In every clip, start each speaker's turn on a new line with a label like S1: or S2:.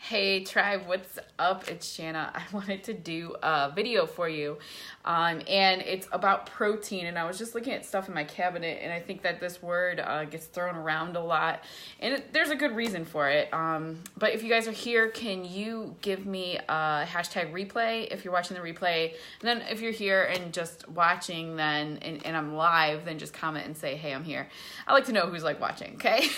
S1: Hey tribe, what's up? It's Shanna. I wanted to do a video for you and it's about protein, and I was just looking at stuff in my cabinet, and I think that this word gets thrown around a lot, and there's a good reason for it. But if you guys are here, can you give me a hashtag replay if you're watching the replay? And then if you're here and just watching, then and I'm live, then just comment and say, hey, I'm here. I like to know who's like watching, okay?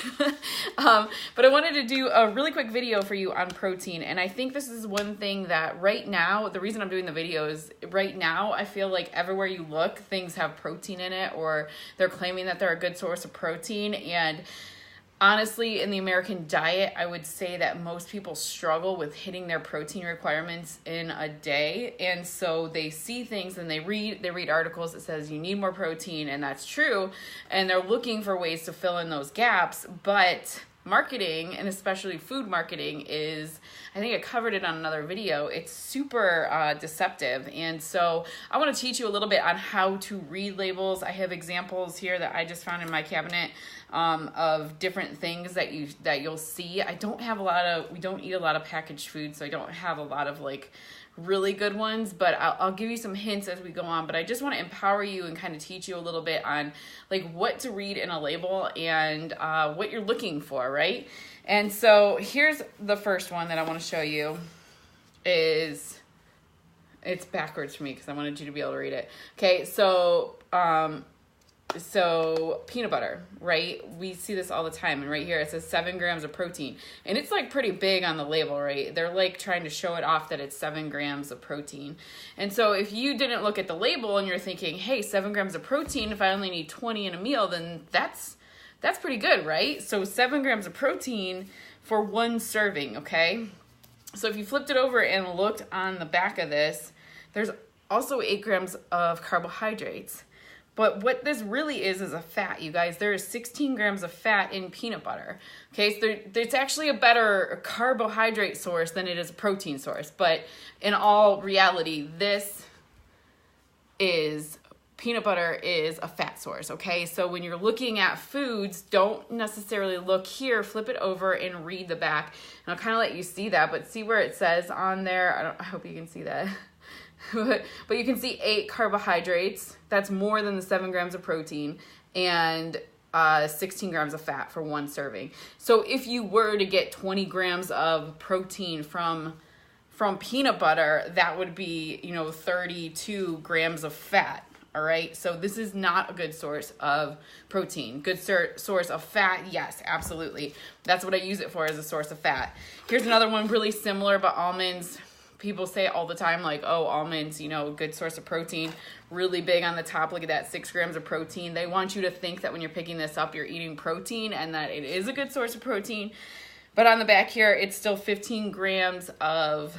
S1: But I wanted to do a really quick video for you on protein, and I think this is one thing that right now, the reason I'm doing the video is right now I feel like everywhere you look, things have protein in it, or they're claiming that they're a good source of protein. And honestly, in the American diet, I would say that most people struggle with hitting their protein requirements in a day. And so they see things and they read articles that says you need more protein, and that's true. And they're looking for ways to fill in those gaps. But marketing, and especially food marketing, is, I think I covered it on another video, it's super deceptive. And so I want to teach you a little bit on how to read labels. I have examples here that I just found in my cabinet of different things that you'll see. We don't eat a lot of packaged food, so I don't have a lot of like really good ones, but I'll give you some hints as we go on. But I just want to empower you and kind of teach you a little bit on like what to read in a label and what you're looking for, right? And so here's the first one that I want to show you. It's backwards for me because I wanted you to be able to read it. Okay, so peanut butter, right? We see this all the time, and right here it says 7 grams of protein, and it's like pretty big on the label, right? They're like trying to show it off that it's 7 grams of protein. And so if you didn't look at the label and you're thinking, hey, 7 grams of protein, if I only need 20 in a meal, then that's pretty good, right? So 7 grams of protein for one serving, okay? So if you flipped it over and looked on the back of this, there's also 8 grams of carbohydrates. But what this really is a fat, you guys. There is 16 grams of fat in peanut butter. Okay, so it's actually a better carbohydrate source than it is a protein source. But in all reality, peanut butter is a fat source, okay? So when you're looking at foods, don't necessarily look here, flip it over and read the back. And I'll kind of let you see that, but see where it says on there, I hope you can see that. But you can see 8 carbohydrates. That's more than the 7 grams of protein, and 16 grams of fat for one serving. So if you were to get 20 grams of protein from peanut butter, that would be, 32 grams of fat. All right, so this is not a good source of protein. Good source of fat, yes, absolutely. That's what I use it for, as a source of fat. Here's another one really similar, but almonds. People say all the time, like, oh, almonds, good source of protein, really big on the top. Look at that, 6 grams of protein. They want you to think that when you're picking this up, you're eating protein and that it is a good source of protein. But on the back here, it's still 15 grams of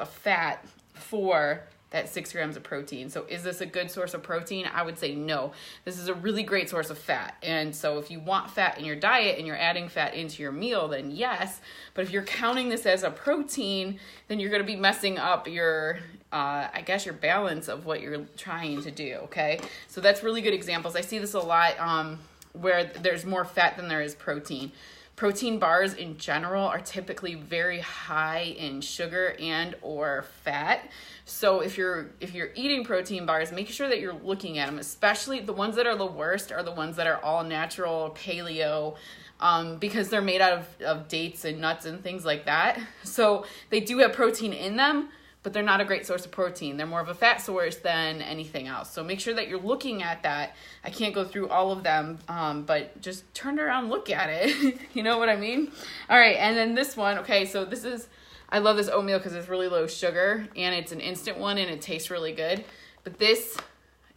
S1: fat for that 6 grams of protein. So is this a good source of protein? I would say no. This is a really great source of fat. And so if you want fat in your diet and you're adding fat into your meal, then yes. But if you're counting this as a protein, then you're going to be messing up your balance of what you're trying to do, okay? So that's really good examples. I see this a lot where there's more fat than there is protein. Protein bars in general are typically very high in sugar and or fat. So if you're eating protein bars, make sure that you're looking at them, especially the ones that are the worst are the ones that are all natural, paleo, because they're made out of dates and nuts and things like that. So they do have protein in them, but they're not a great source of protein. They're more of a fat source than anything else. So make sure that you're looking at that. I can't go through all of them, but just turn around, look at it. You know what I mean? All right, and then this one, okay, so I love this oatmeal because it's really low sugar, and it's an instant one, and it tastes really good. But this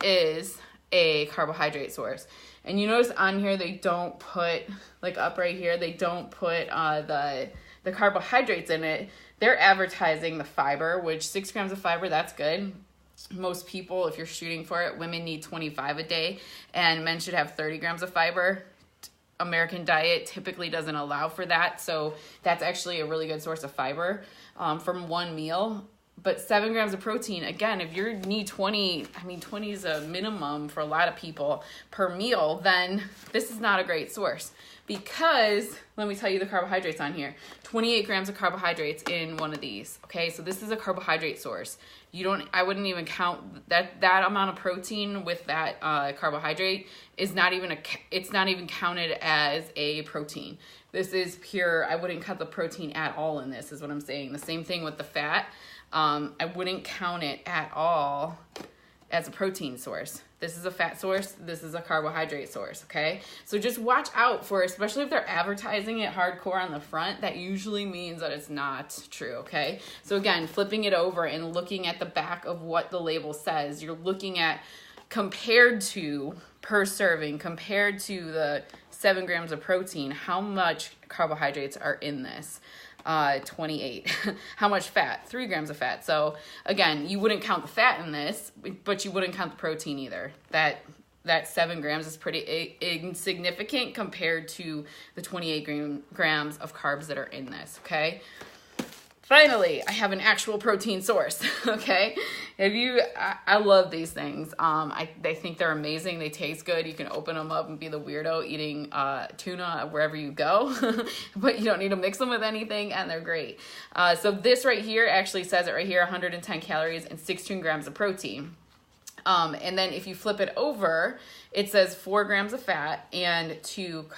S1: is a carbohydrate source. And you notice on here they don't put, like up right here, they don't put the carbohydrates in it. They're advertising the fiber, which 6 grams of fiber, that's good. Most people, if you're shooting for it, women need 25 a day, and men should have 30 grams of fiber. American diet typically doesn't allow for that, so that's actually a really good source of fiber from one meal. But 7 grams of protein, again, if you need 20, 20 is a minimum for a lot of people per meal, then this is not a great source. because let me tell you the carbohydrates on here. 28 grams of carbohydrates in one of these. Okay, so this is a carbohydrate source. I wouldn't even count that amount of protein with that carbohydrate is not even it's not even counted as a protein. This is pure. I wouldn't count the protein at all in this, is what I'm saying. The same thing with the fat. I wouldn't count it at all as a protein source. This is a fat source. This is a carbohydrate source, okay? So just watch out for, especially if they're advertising it hardcore on the front, that usually means that it's not true, okay? So again, flipping it over and looking at the back of what the label says, you're looking at compared to per serving, compared to the 7 grams of protein, how much carbohydrates are in this. 28. How much fat? 3 grams of fat. So again, you wouldn't count the fat in this, but you wouldn't count the protein either. That 7 grams is pretty insignificant compared to the 28 grams of carbs that are in this, okay? Finally, I have an actual protein source, okay? I love these things. I think they're amazing. They taste good. You can open them up and be the weirdo eating tuna wherever you go, but you don't need to mix them with anything, and they're great. So this right here actually says it right here, 110 calories and 16 grams of protein. And then if you flip it over, it says 4 grams of fat and 2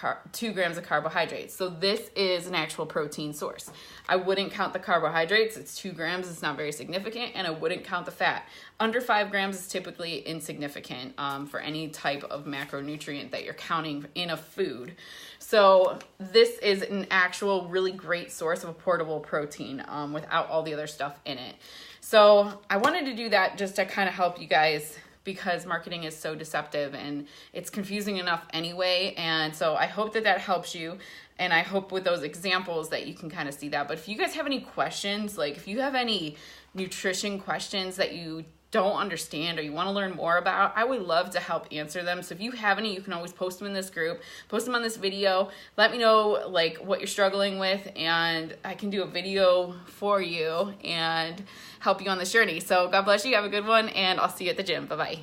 S1: grams of carbohydrates. So this is an actual protein source. I wouldn't count the carbohydrates. It's 2 grams. It's not very significant. And I wouldn't count the fat. Under 5 grams is typically insignificant for any type of macronutrient that you're counting in a food. So this is an actual really great source of a portable protein without all the other stuff in it. So I wanted to do that just to kind of help you guys, because marketing is so deceptive and it's confusing enough anyway. And so I hope that helps you. And I hope with those examples that you can kind of see that. But if you guys have any questions, like if you have any nutrition questions that you don't understand or you want to learn more about, I would love to help answer them. So if you have any, you can always post them in this group, post them on this video. Let me know like what you're struggling with, and I can do a video for you and help you on this journey. So God bless you. Have a good one, and I'll see you at the gym. Bye-bye.